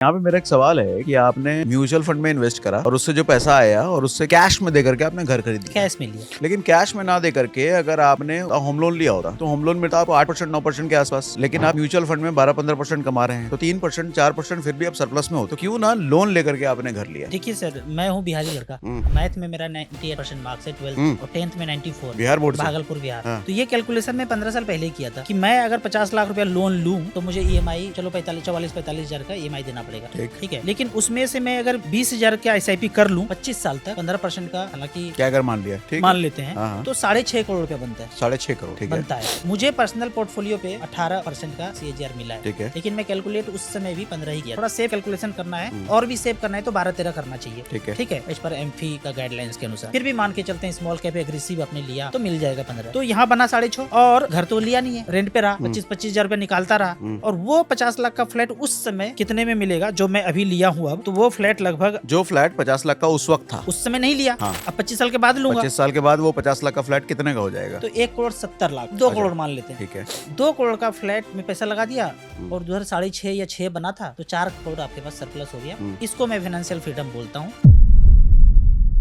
यहाँ पे मेरा एक सवाल है कि आपने म्यूचुअल फंड में इन्वेस्ट करा और उससे जो पैसा आया और उससे कैश में दे करके आपने घर खरीद लिया। कैश में लिया। लेकिन कैश में ना दे करके अगर आपने होम लोन लिया होता तो होम लोन मिलता आपको 8% 9% के आसपास, लेकिन आप म्यूचुअल फंड में 12-15% कमा रहे हैं तो 3% 4% फिर भी आप सरप्लस में हो, तो क्यों ना लोन लेकर के आपने घर लिया। देखिए सर, मैं हूँ बिहारी लड़का। मैथ में मेरा 98% मार्क्स है 12th और 10th में 94। बिहार बोर्ड से? भागलपुर बिहार। हाँ। तो ये कैलकुलेशन मैं 15 साल पहले ही किया था कि मैं अगर 50 लाख रुपया लोन लूं तो मुझे EMI चलो 44-45 हजार का EMI देना पड़ेगा। ठीक है, लेकिन उसमें से मैं अगर 20,000 का SIP कर लूं 25 साल तक 15% का, हालांकि क्या अगर मान लिया, ठीक मान लेते हैं, हाँ। तो 6.5 करोड़ रुपया बनता है। 6.5 करोड़, ठीक है। बनता है। मुझे पर्सनल पोर्टफोलियो पे 18% का CAGR मिला है, ठीक है। लेकिन मैं कैलकुलेट उस समय भी 15 ही किया। थोड़ा सेव कैलकुलेशन करना है और भी सेव करना है तो 12-13 करना चाहिए। ठीक है, इस पर MFI का गाइडलाइंस के अनुसार। फिर भी मान के चलते हैं स्मॉल कैप एग्रेसिव आपने लिया तो मिल जाएगा 15। तो यहाँ बना 6.5 और घर तो लिया नहीं है, रेंट पे रहा, 25-25 हजार रुपया निकालता रहा। और वो 50 लाख का फ्लैट उस समय कितने में मिलेगा जो मैं अभी लिया हूँ अब, तो वो फ्लैट लगभग, जो फ्लैट 50 लाख का उस वक्त था, उस समय नहीं लिया, हाँ। अब 25 साल के बाद लूंगा। 25 साल के बाद वो 50 लाख का फ्लैट कितने का हो जाएगा? तो 1,70,00,000, 2 करोड़ मान लेते हैं। ठीक है, 2 करोड़ का फ्लैट में पैसा लगा दिया और उधर 6.5 या 6 बना था तो 4 करोड़ आपके पास सरप्लस हो गया। इसको मैं फाइनेंशियल फ्रीडम बोलता हूँ।